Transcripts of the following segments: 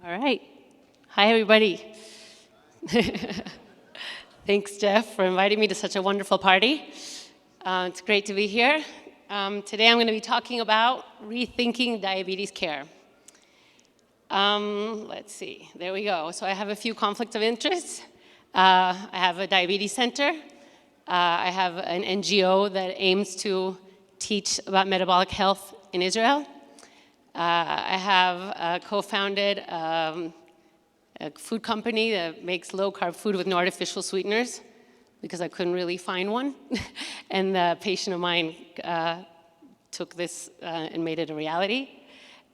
All right. Hi, everybody. Thanks, Jeff, for inviting me to such a wonderful party. It's great to be here. Today I'm going to be talking about rethinking diabetes care. Let's see. There we go. So I have a few conflicts of interest. I have a diabetes center. I have an NGO that aims to teach about metabolic health in Israel. I have co-founded a food company that makes low-carb food with no artificial sweeteners because I couldn't really find one. And a patient of mine took this and made it a reality.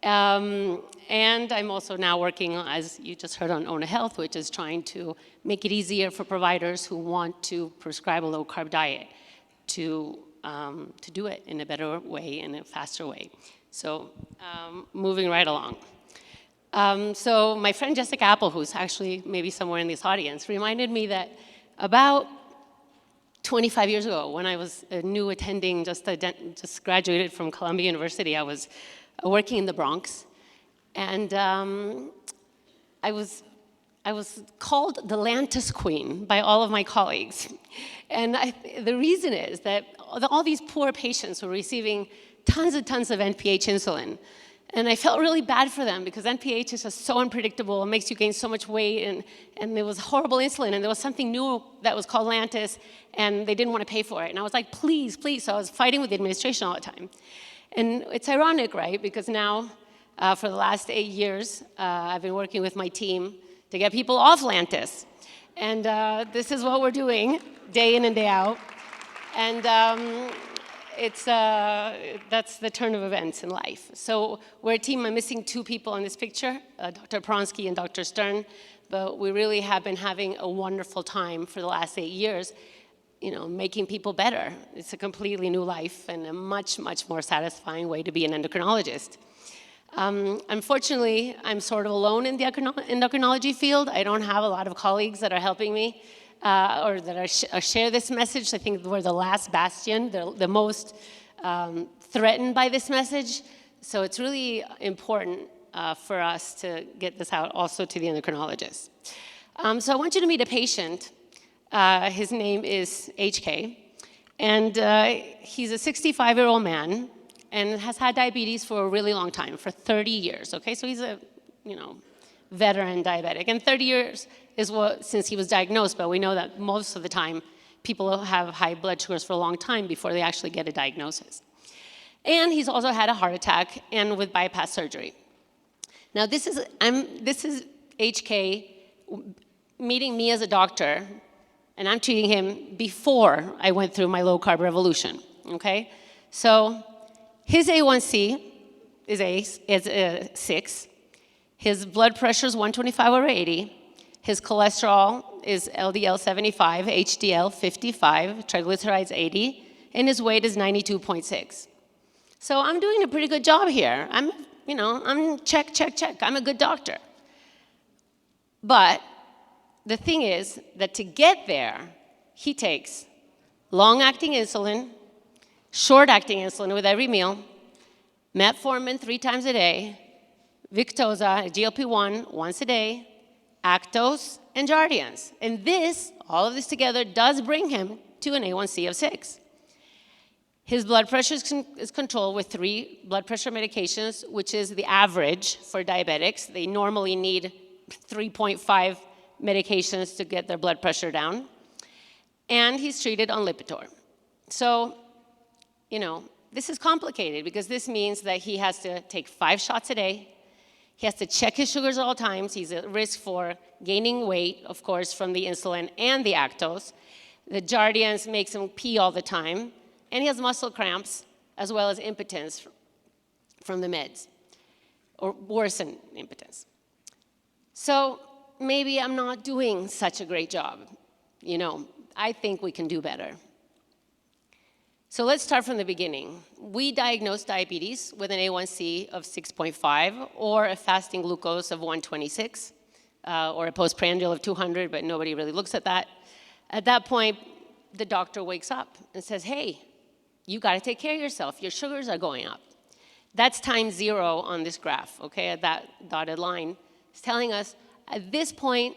And I'm also now working, as you just heard, on Own Health, which is trying to make it easier for providers who want to prescribe a low-carb diet to do it in a better way, in a faster way. So moving right along. So my friend Jessica Apple, who's actually maybe somewhere in this audience, reminded me that about 25 years ago, when I was a new attending, just graduated from Columbia University, I was working in the Bronx, and I was called the Lantus Queen by all of my colleagues. And the reason is that all these poor patients were receiving tons and tons of NPH insulin. And I felt really bad for them because NPH is just so unpredictable. It makes you gain so much weight, and there was horrible insulin, and there was something new that was called Lantus, and they didn't want to pay for it. And I was like, please, please. So I was fighting with the administration all the time. And it's ironic, right? Because now, for the last 8 years, I've been working with my team to get people off Lantus. And this is what we're doing day in and day out. And that's the turn of events in life. So we're a team. I'm missing 2 people in this picture, Dr. Pronsky and Dr. Stern, but we really have been having a wonderful time for the last 8 years, making people better. It's a completely new life and a much, much more satisfying way to be an endocrinologist. Unfortunately, I'm sort of alone in the endocrinology field. I don't have a lot of colleagues that are helping me or that share this message. I think we're the last bastion, the most threatened by this message. So it's really important for us to get this out also to the endocrinologists. So I want you to meet a patient. His name is HK, and he's a 65-year-old man and has had diabetes for a really long time, for 30 years, okay? So he's a, veteran diabetic, and 30 years is since he was diagnosed, but we know that most of the time people have high blood sugars for a long time before they actually get a diagnosis. And he's also had a heart attack and with bypass surgery. Now this is HK meeting me as a doctor, and I'm treating him before I went through my low-carb revolution, okay? So his A1C is 6. His blood pressure is 125/80. His cholesterol is LDL 75, HDL 55, triglycerides 80, and his weight is 92.6. So I'm doing a pretty good job here. I'm check, check, check. I'm a good doctor. But the thing is that to get there, he takes long-acting insulin, short-acting insulin with every meal, metformin 3 times a day, Victoza, GLP-1 once a day, Actos, and Jardiance. And all of this together does bring him to an A1C of 6. His blood pressure is controlled with 3 blood pressure medications, which is the average for diabetics. They normally need 3.5 medications to get their blood pressure down. And he's treated on Lipitor. So, this is complicated because this means that he has to take 5 shots a day. He has to check his sugars at all times. He's at risk for gaining weight, of course, from the insulin and the Actos. The Jardiance makes him pee all the time. And he has muscle cramps as well as impotence from the meds, or worsen impotence. So maybe I'm not doing such a great job. I think we can do better. So let's start from the beginning. We diagnosed diabetes with an A1C of 6.5 or a fasting glucose of 126 or a postprandial of 200, but nobody really looks at that. At that point, the doctor wakes up and says, hey, you got to take care of yourself. Your sugars are going up. That's time 0 on this graph, okay, at that dotted line. It's telling us at this point,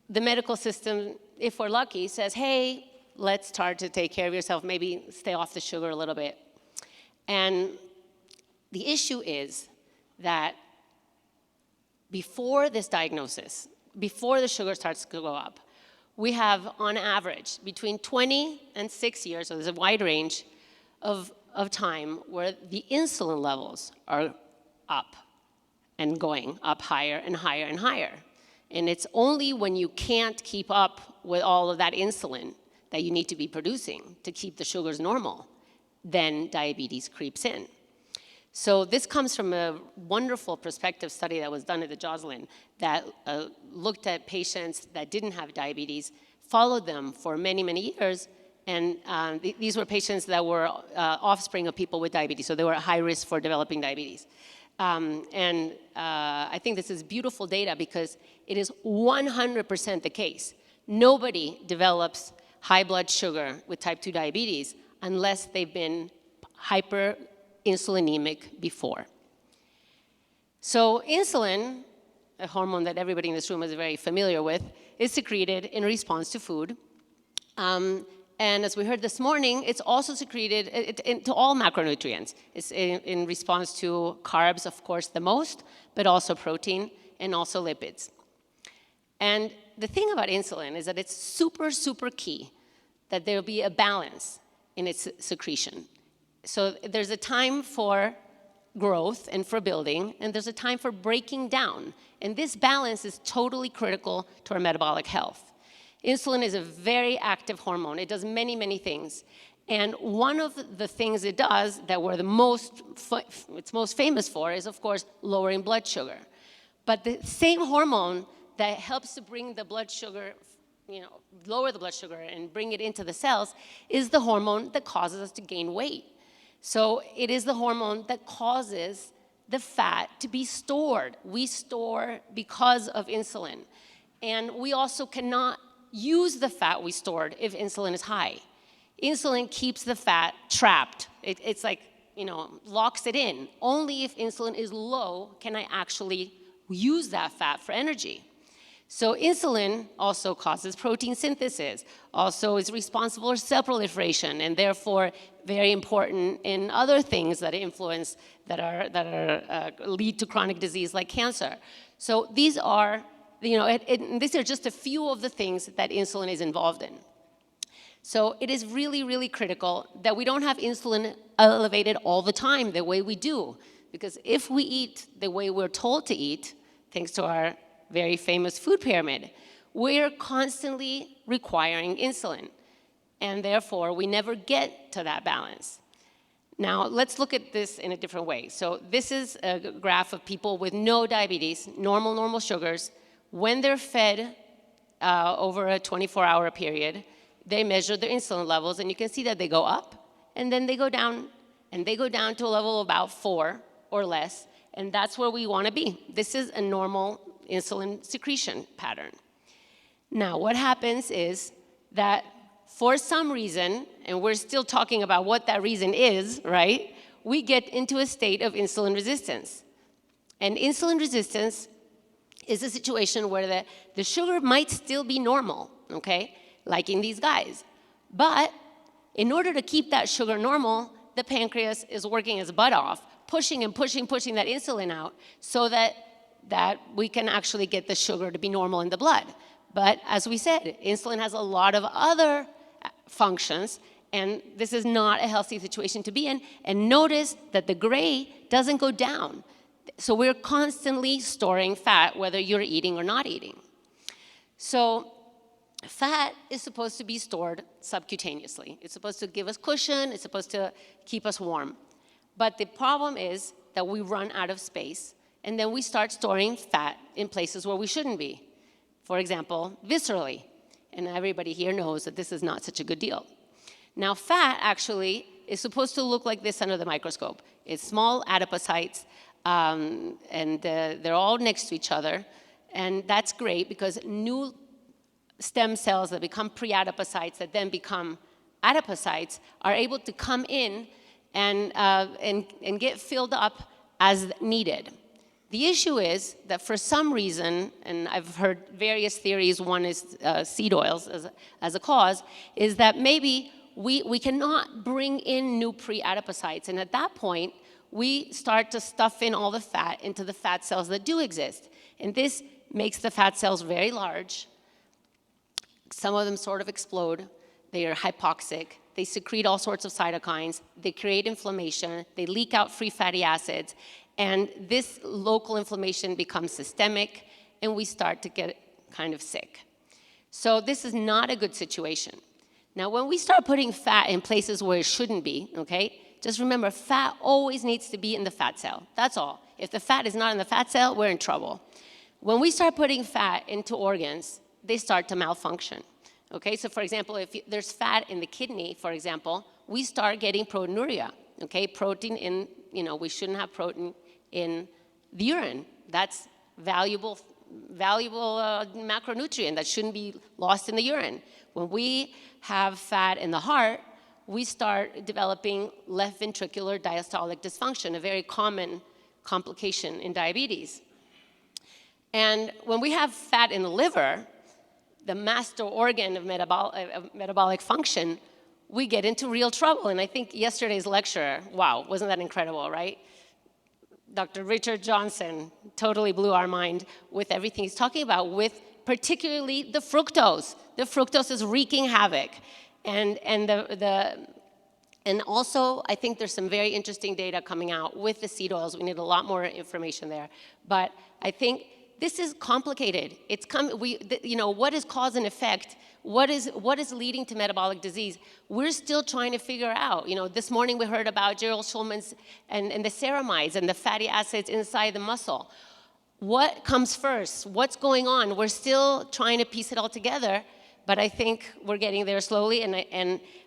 the medical system, if we're lucky, says, hey, let's start to take care of yourself, maybe stay off the sugar a little bit. And the issue is that before this diagnosis, before the sugar starts to go up, we have, on average, between 20 and 6 years, so there's a wide range of time where the insulin levels are up and going up higher and higher and higher. And it's only when you can't keep up with all of that insulin that you need to be producing to keep the sugars normal, then diabetes creeps in. So this comes from a wonderful prospective study that was done at the Joslin that looked at patients that didn't have diabetes, followed them for many, many years, and these were patients that were offspring of people with diabetes, so they were at high risk for developing diabetes. I think this is beautiful data because it is 100% the case. Nobody develops high blood sugar with type 2 diabetes unless they've been hyperinsulinemic before. So insulin, a hormone that everybody in this room is very familiar with, is secreted in response to food. And as we heard this morning, it's also secreted into all macronutrients. It's in response to carbs, of course, the most, but also protein and also lipids. And the thing about insulin is that it's super, super key that there be a balance in its secretion. So there's a time for growth and for building, and there's a time for breaking down. And this balance is totally critical to our metabolic health. Insulin is a very active hormone. It does many, many things. And one of the things it does that we're it's most famous for is, of course, lowering blood sugar. But the same hormone that helps to bring the blood sugar, lower the blood sugar and bring it into the cells is the hormone that causes us to gain weight. So it is the hormone that causes the fat to be stored. We store because of insulin. And we also cannot use the fat we stored if insulin is high. Insulin keeps the fat trapped. It's like, locks it in. Only if insulin is low can I actually use that fat for energy. So insulin also causes protein synthesis, also is responsible for cell proliferation, and therefore very important in other things that influence, that lead to chronic disease like cancer. So these are, these are just a few of the things that insulin is involved in. So it is really, really critical that we don't have insulin elevated all the time the way we do, because if we eat the way we're told to eat, thanks to our very famous food pyramid, we're constantly requiring insulin, and therefore we never get to that balance. Now, let's look at this in a different way. So this is a graph of people with no diabetes, normal sugars. When they're fed over a 24-hour period, they measure their insulin levels, and you can see that they go up, and then they go down, and they go down to a level of about 4 or less, and that's where we want to be. This is a normal insulin secretion pattern. Now, what happens is that for some reason, and we're still talking about what that reason is, right? We get into a state of insulin resistance. And insulin resistance is a situation where the sugar might still be normal, okay? Like in these guys. But in order to keep that sugar normal, the pancreas is working its butt off, pushing and pushing that insulin out so that we can actually get the sugar to be normal in the blood. But as we said, insulin has a lot of other functions, and this is not a healthy situation to be in. And notice that the gray doesn't go down. So we're constantly storing fat, whether you're eating or not eating. So fat is supposed to be stored subcutaneously. It's supposed to give us cushion. It's supposed to keep us warm. But the problem is that we run out of space, and then we start storing fat in places where we shouldn't be. For example, viscerally. And everybody here knows that this is not such a good deal. Now, fat actually is supposed to look like this under the microscope. It's small adipocytes, and they're all next to each other. And that's great because new stem cells that become pre-adipocytes that then become adipocytes are able to come in and get filled up as needed. The issue is that for some reason, and I've heard various theories, one is seed oils as a cause, is that maybe we cannot bring in new pre-adipocytes. And at that point, we start to stuff in all the fat into the fat cells that do exist. And this makes the fat cells very large. Some of them sort of explode. They are hypoxic. They secrete all sorts of cytokines. They create inflammation. They leak out free fatty acids. And this local inflammation becomes systemic, and we start to get kind of sick. So this is not a good situation. Now, when we start putting fat in places where it shouldn't be, okay, just remember, fat always needs to be in the fat cell. That's all. If the fat is not in the fat cell, we're in trouble. When we start putting fat into organs, they start to malfunction. Okay, so for example, if there's fat in the kidney, for example, we start getting proteinuria. Okay, protein in, we shouldn't have protein in the urine. That's valuable macronutrient that shouldn't be lost in the urine. When we have fat in the heart, we start developing left ventricular diastolic dysfunction, a very common complication in diabetes. And when we have fat in the liver, the master organ of metabolic function, we get into real trouble. And I think yesterday's lecture, wow, wasn't that incredible, right? Dr. Richard Johnson totally blew our mind with everything he's talking about, with particularly the fructose. The fructose is wreaking havoc. And also, I think there's some very interesting data coming out with the seed oils. We need a lot more information there. But I think this is complicated. What is cause and effect? What is leading to metabolic disease? We're still trying to figure out. This morning we heard about Gerald Schulman's and the ceramides and the fatty acids inside the muscle. What comes first? What's going on? We're still trying to piece it all together, but I think we're getting there slowly.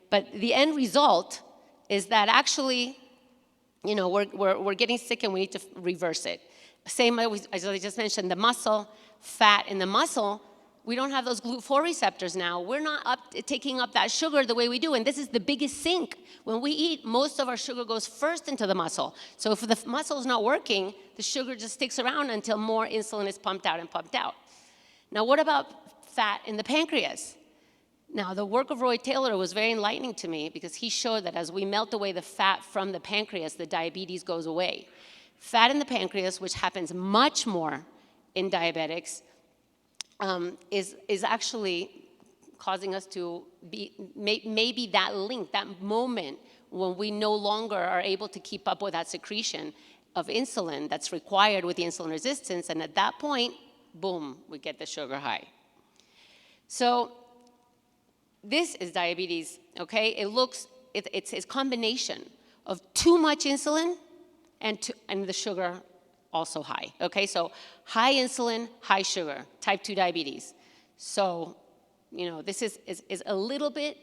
But the end result is that actually, we're getting sick and we need to reverse it. Same as I just mentioned, the muscle, fat in the muscle, we don't have those GLUT4 receptors now. We're not taking up that sugar the way we do, and this is the biggest sink. When we eat, most of our sugar goes first into the muscle. So if the muscle is not working, the sugar just sticks around until more insulin is pumped out and pumped out. Now, what about fat in the pancreas? Now, the work of Roy Taylor was very enlightening to me because he showed that as we melt away the fat from the pancreas, the diabetes goes away. Fat in the pancreas, which happens much more in diabetics, is actually causing us to be, maybe that link, that moment when we no longer are able to keep up with that secretion of insulin that's required with the insulin resistance, and at that point, boom, we get the sugar high. So this is diabetes, okay? It's a combination of too much insulin and the sugar also high, okay? So high insulin, high sugar, type 2 diabetes. So, this is a little bit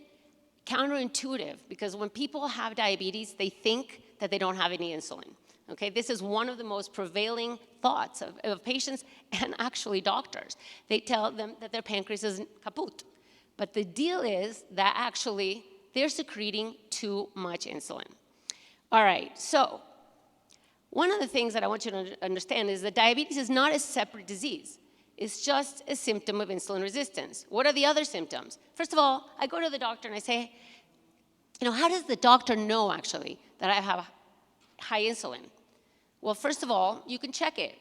counterintuitive because when people have diabetes, they think that they don't have any insulin, okay? This is one of the most prevailing thoughts of patients and actually doctors. They tell them that their pancreas is kaput. But the deal is that actually they're secreting too much insulin. All right, so one of the things that I want you to understand is that diabetes is not a separate disease. It's just a symptom of insulin resistance. What are the other symptoms? First of all, I go to the doctor and I say, how does the doctor know actually that I have high insulin? Well, first of all, you can check it,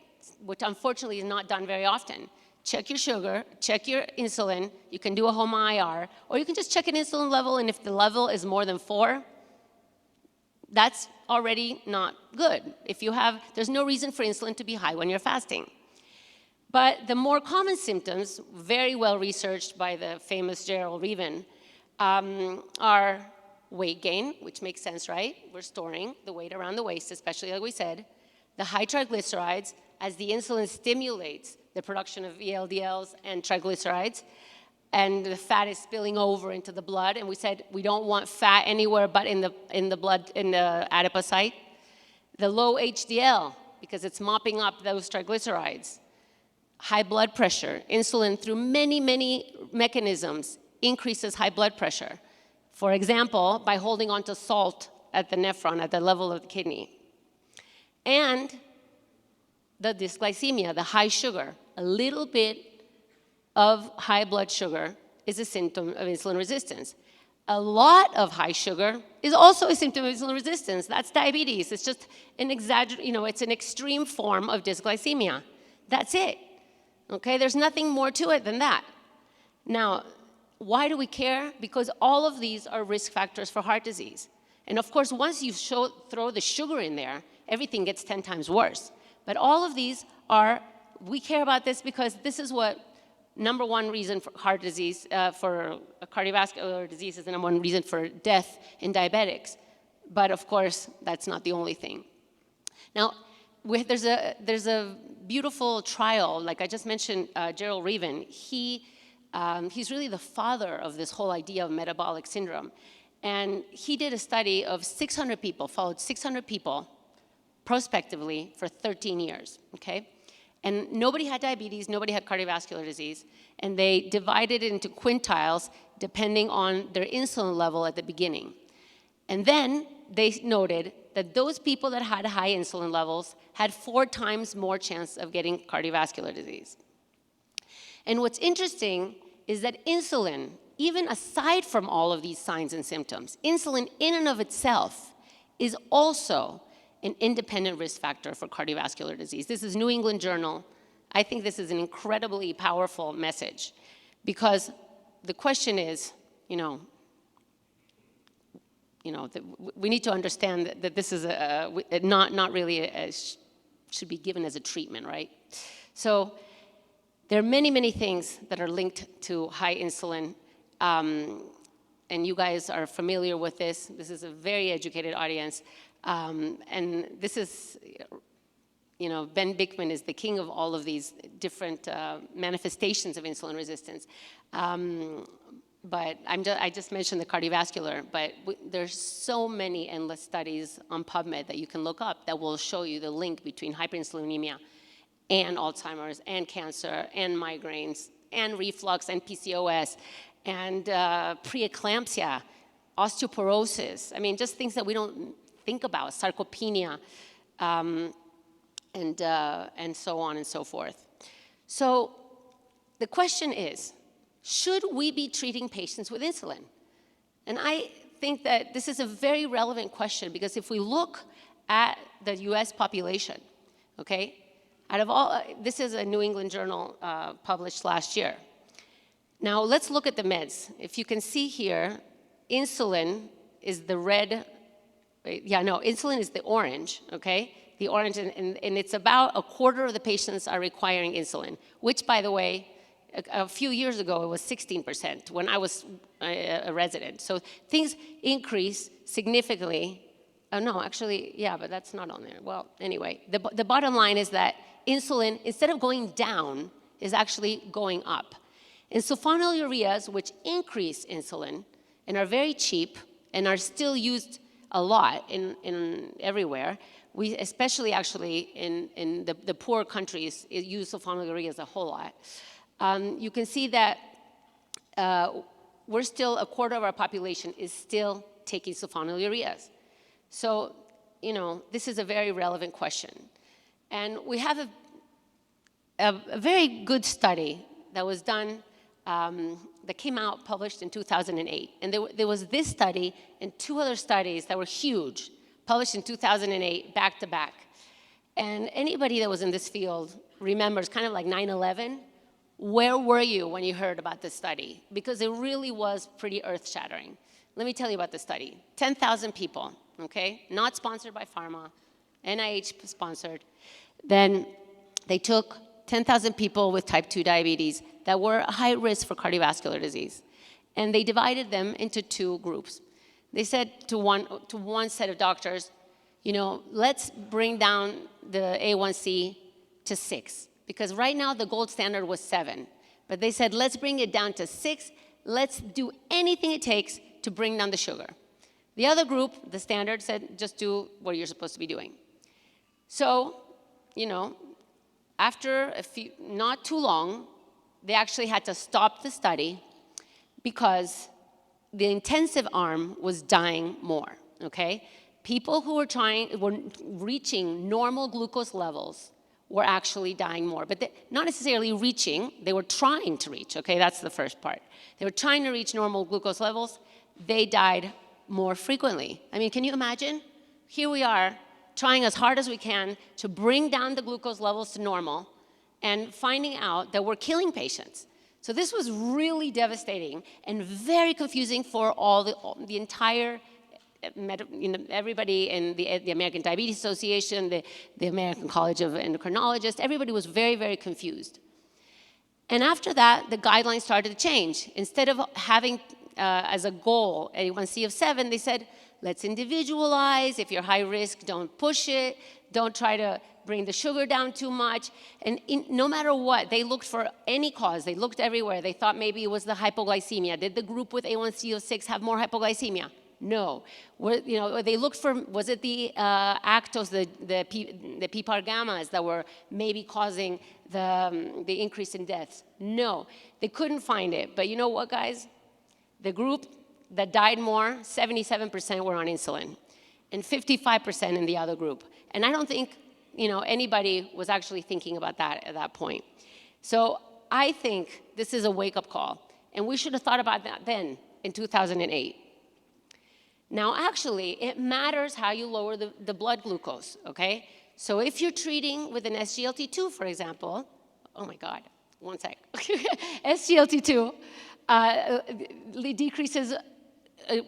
which unfortunately is not done very often. Check your sugar, check your insulin. You can do a home IR, or you can just check an insulin level, and if the level is more than 4, that's already not good. There's no reason for insulin to be high when you're fasting. But the more common symptoms, very well researched by the famous Gerald Reven, are weight gain, which makes sense, right? We're storing the weight around the waist, especially like we said. The high triglycerides, as the insulin stimulates the production of VLDLs and triglycerides, and the fat is spilling over into the blood, and we said we don't want fat anywhere but in the blood, in the adipocyte. The low HDL, because it's mopping up those triglycerides. High blood pressure. Insulin, through many, many mechanisms, increases high blood pressure. For example, by holding on to salt at the nephron, at the level of the kidney. And the dysglycemia, the high sugar. A little bit of high blood sugar is a symptom of insulin resistance. A lot of high sugar is also a symptom of insulin resistance. That's diabetes. It's just an it's an extreme form of dysglycemia. That's it. Okay, there's nothing more to it than that. Now, why do we care? Because all of these are risk factors for heart disease. And of course, once you throw the sugar in there, everything gets 10 times worse. But all of these we care about this because this is what number one reason for heart disease, for cardiovascular disease is the number one reason for death in diabetics. But of course, that's not the only thing. Now, there's a beautiful trial, like I just mentioned, Gerald Reaven. He's really the father of this whole idea of metabolic syndrome. And he did a study of 600 people, followed 600 people prospectively for 13 years, okay? And nobody had diabetes, nobody had cardiovascular disease, and they divided it into quintiles depending on their insulin level at the beginning. And then they noted that those people that had high insulin levels had 4 times more chance of getting cardiovascular disease. And what's interesting is that insulin, even aside from all of these signs and symptoms, insulin in and of itself is also an independent risk factor for cardiovascular disease. This is New England Journal. I think this is an incredibly powerful message because the question is, we need to understand that this is not really should be given as a treatment, right? So there are many, many things that are linked to high insulin, and you guys are familiar with this. This is a very educated audience. And this is, Ben Bikman is the king of all of these different manifestations of insulin resistance. But I just mentioned the cardiovascular, but there's so many endless studies on PubMed that you can look up that will show you the link between hyperinsulinemia and Alzheimer's and cancer and migraines and reflux and PCOS and preeclampsia, osteoporosis. I mean, just things that we don't think about, sarcopenia, and so on and so forth. So the question is, should we be treating patients with insulin? And I think that this is a very relevant question because if we look at the US population, okay, out of all, this is a New England Journal published last year. Now let's look at the meds. If you can see here, insulin is the red. Insulin is the orange, okay? The orange, and it's about a quarter of the patients are requiring insulin, which, by the way, a few years ago, it was 16% when I was a resident. So things increase significantly. But that's not on there. Well, anyway, the bottom line is that insulin, instead of going down, is actually going up. And sulfonylureas, which increase insulin and are very cheap and are still used a lot in everywhere. We especially actually in the poor countries use sulfonylureas a whole lot. You can see that we're still, a quarter of our population is still taking sulfonylureas. So, this is a very relevant question. And we have a very good study that was done that came out, published in 2008. And there was this study and 2 other studies that were huge, published in 2008, back to back. And anybody that was in this field remembers, kind of like 9/11, where were you when you heard about this study? Because it really was pretty earth-shattering. Let me tell you about the study. 10,000 people, okay? Not sponsored by pharma, NIH sponsored. Then they took 10,000 people with type 2 diabetes that were high risk for cardiovascular disease. And they divided them into 2 groups. They said to one set of doctors, let's bring down the A1C to 6. Because right now the gold standard was 7. But they said, let's bring it down to 6. Let's do anything it takes to bring down the sugar. The other group, the standard, said, just do what you're supposed to be doing. So, after not too long, they actually had to stop the study because the intensive arm was dying more, okay? People who were reaching normal glucose levels were actually dying more. But not necessarily reaching, they were trying to reach, okay? That's the first part. They were trying to reach normal glucose levels. They died more frequently. I mean, can you imagine? Here we are, trying as hard as we can to bring down the glucose levels to normal and finding out that we're killing patients. So this was really devastating and very confusing for all the entire everybody in the American Diabetes Association, the American College of Endocrinologists, everybody was very, very confused. And after that, the guidelines started to change. Instead of having as a goal A1C of 7, they said, let's individualize. If you're high risk, don't push it. Don't try to bring the sugar down too much. And no matter what, they looked for any cause. They looked everywhere. They thought maybe it was the hypoglycemia. Did the group with A1C of 6 have more hypoglycemia? No. They looked for, was it the actos, the PPAR gammas that were maybe causing the increase in deaths? No. They couldn't find it. But you know what, guys? The group that died more, 77% were on insulin, and 55% in the other group. And I don't think anybody was actually thinking about that at that point. So I think this is a wake-up call, and we should have thought about that then in 2008. Now, actually, it matters how you lower the blood glucose, okay? So if you're treating with an SGLT2, for example, oh my God, one sec. SGLT2 decreases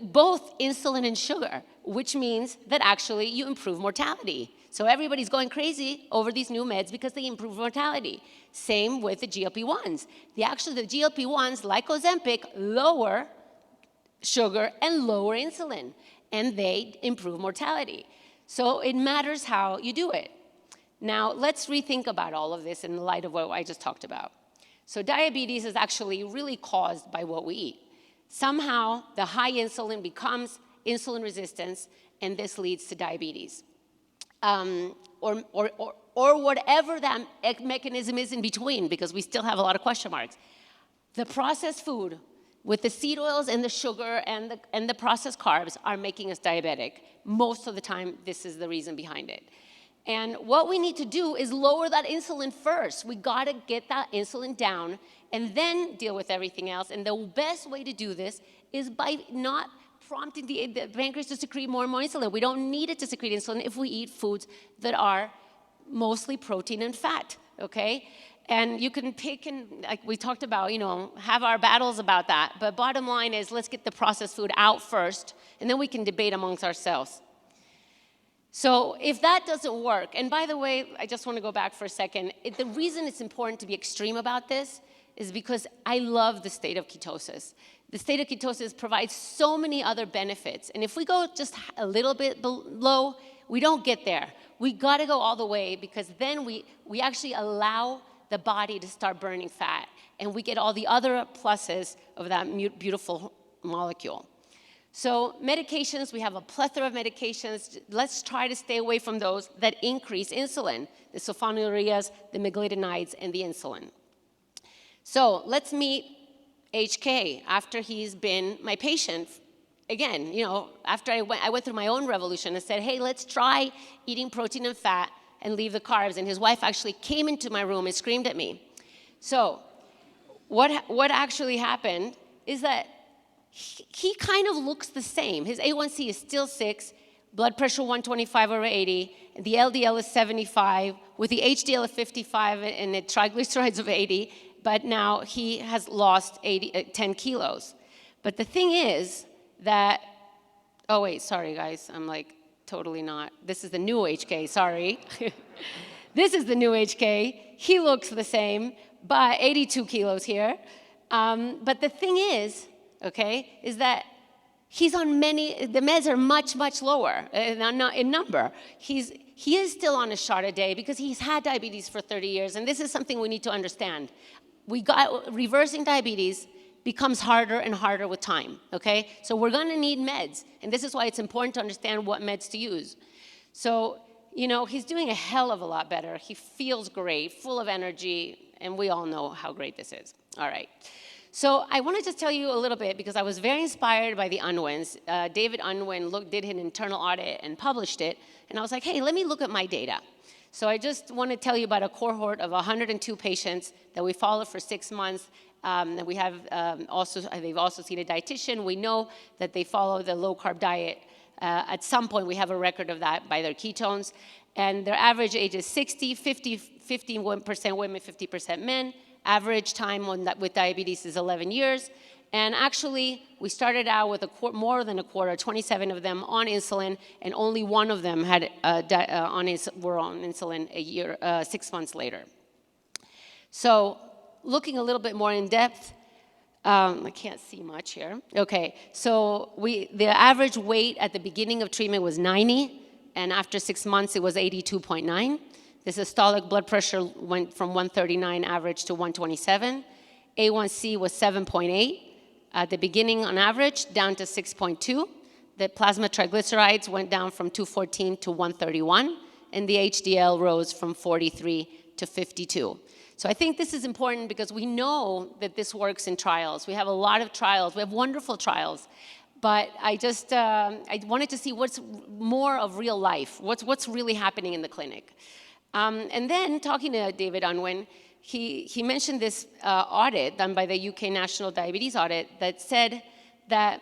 both insulin and sugar, which means that actually you improve mortality. So everybody's going crazy over these new meds because they improve mortality. Same with the GLP-1s. The GLP-1s, like Ozempic, lower sugar and lower insulin, and they improve mortality. So it matters how you do it. Now, let's rethink about all of this in the light of what I just talked about. So diabetes is actually really caused by what we eat. Somehow, the high insulin becomes insulin resistance, and this leads to diabetes. Or whatever that mechanism is in between, because we still have a lot of question marks. The processed food with the seed oils and the sugar and the processed carbs are making us diabetic. Most of the time, this is the reason behind it. And what we need to do is lower that insulin first. We gotta get that insulin down and then deal with everything else. And the best way to do this is by not prompting the pancreas to secrete more and more insulin. We don't need it to secrete insulin if we eat foods that are mostly protein and fat, okay? And you can pick and, like we talked about, have our battles about that. But bottom line is, let's get the processed food out first, and then we can debate amongst ourselves. So if that doesn't work, and by the way, I just want to go back for a second. The reason it's important to be extreme about this is because I love the state of ketosis. The state of ketosis provides so many other benefits. And if we go just a little bit below, we don't get there. We got to go all the way, because then we actually allow the body to start burning fat, and we get all the other pluses of that beautiful molecule. So medications, we have a plethora of medications. Let's try to stay away from those that increase insulin, the sulfonylureas, the meglitinides, and the insulin. So let's meet HK after he's been my patient. Again, after I went through my own revolution and said, hey, let's try eating protein and fat and leave the carbs. And his wife actually came into my room and screamed at me. So what actually happened is that he kind of looks the same. His A1C is still 6, blood pressure 125 over 80, and the LDL is 75, with the HDL of 55 and the triglycerides of 80, but now he has lost 10 kilos. But the thing is that, oh wait, sorry guys, I'm like, totally not. This is the new HK, sorry. This is the new HK. He looks the same, but 82 kilos here. But the thing is, is that he's on the meds are much, much lower in number. He is still on a shot a day because he's had diabetes for 30 years, and this is something we need to understand. Reversing diabetes becomes harder and harder with time, okay? So we're gonna need meds, and this is why it's important to understand what meds to use. So, he's doing a hell of a lot better. He feels great, full of energy, and we all know how great this is. All right. So I want to just tell you a little bit, because I was very inspired by the Unwins. David Unwin did an internal audit and published it, and I was like, hey, let me look at my data. So I just want to tell you about a cohort of 102 patients that we followed for 6 months. And we have they've also seen a dietitian. We know that they follow the low-carb diet. At some point, we have a record of that by their ketones. And their average age is 60, 50% women, 50% men. Average time with diabetes is 11 years. And actually, we started out with more than a quarter, 27 of them on insulin, and only one of them were on insulin 6 months later. So looking a little bit more in depth, I can't see much here. Okay, so the average weight at the beginning of treatment was 90, and after 6 months, it was 82.9. The systolic blood pressure went from 139 average to 127. A1C was 7.8 at the beginning on average, down to 6.2. The plasma triglycerides went down from 214 to 131, and the HDL rose from 43 to 52. So I think this is important because we know that this works in trials. We have a lot of trials. We have wonderful trials. But I wanted to see what's more of real life, what's really happening in the clinic. And then talking to David Unwin, he mentioned this audit done by the UK National Diabetes Audit that said that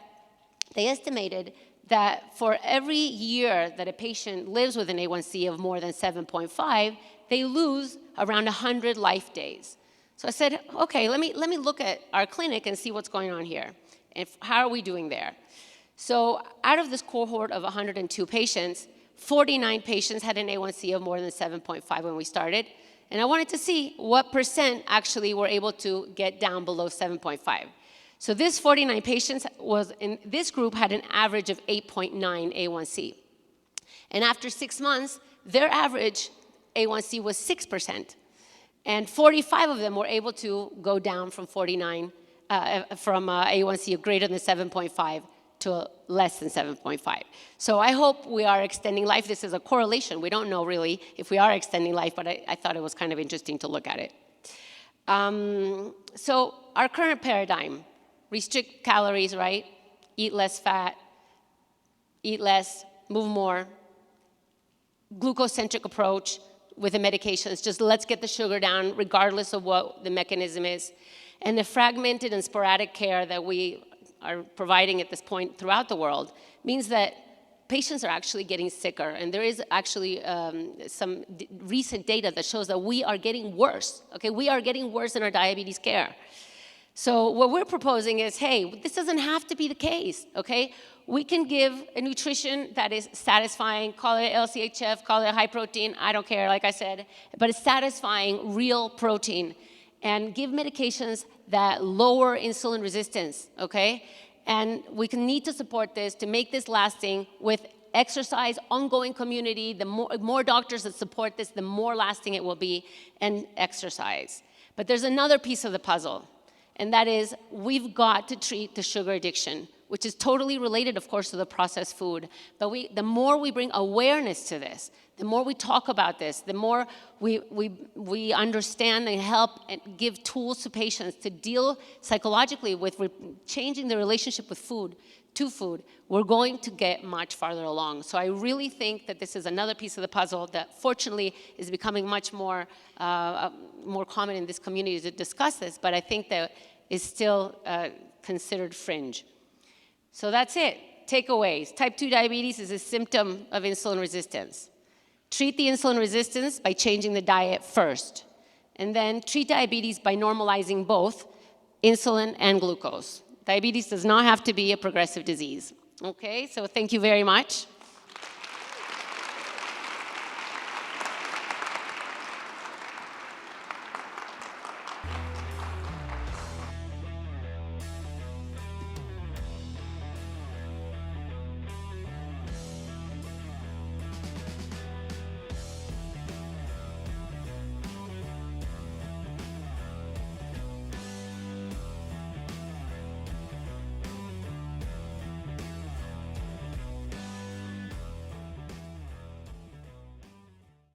they estimated that for every year that a patient lives with an A1C of more than 7.5, they lose around 100 life days. So I said, okay, let me look at our clinic and see what's going on here. And how are we doing there? So out of this cohort of 102 patients, 49 patients had an A1C of more than 7.5 when we started. And I wanted to see what percent actually were able to get down below 7.5. So this 49 patients in this group had an average of 8.9 A1C. And after 6 months, their average A1C was 6%. And 45 of them were able to go down from A1C of greater than 7.5 to less than 7.5. So I hope we are extending life. This is a correlation. We don't know really if we are extending life, but I thought it was kind of interesting to look at it. So our current paradigm, restrict calories, right? Eat less fat, eat less, move more. Glucose-centric approach with the medications, just let's get the sugar down regardless of what the mechanism is. And the fragmented and sporadic care that we are providing at this point throughout the world means that patients are actually getting sicker. And there is actually some recent data that shows that we are getting worse, okay? We are getting worse in our diabetes care. So what we're proposing is, hey, this doesn't have to be the case, okay? We can give a nutrition that is satisfying, call it LCHF, call it high protein, I don't care, like I said, but it's satisfying real protein. And give medications that lower insulin resistance, okay? And we need to support this to make this lasting with exercise, ongoing community. The more doctors that support this, the more lasting it will be, and exercise. But there's another piece of the puzzle, and that is we've got to treat the sugar addiction, which is totally related, of course, to the processed food. But the more we bring awareness to this, the more we talk about this, the more we understand and help and give tools to patients to deal psychologically with changing the relationship with food, we're going to get much farther along. So I really think that this is another piece of the puzzle that fortunately is becoming much more common in this community to discuss this, but I think that is still considered fringe. So that's it. Takeaways. Type 2 diabetes is a symptom of insulin resistance. Treat the insulin resistance by changing the diet first. And then treat diabetes by normalizing both insulin and glucose. Diabetes does not have to be a progressive disease. Okay, so thank you very much.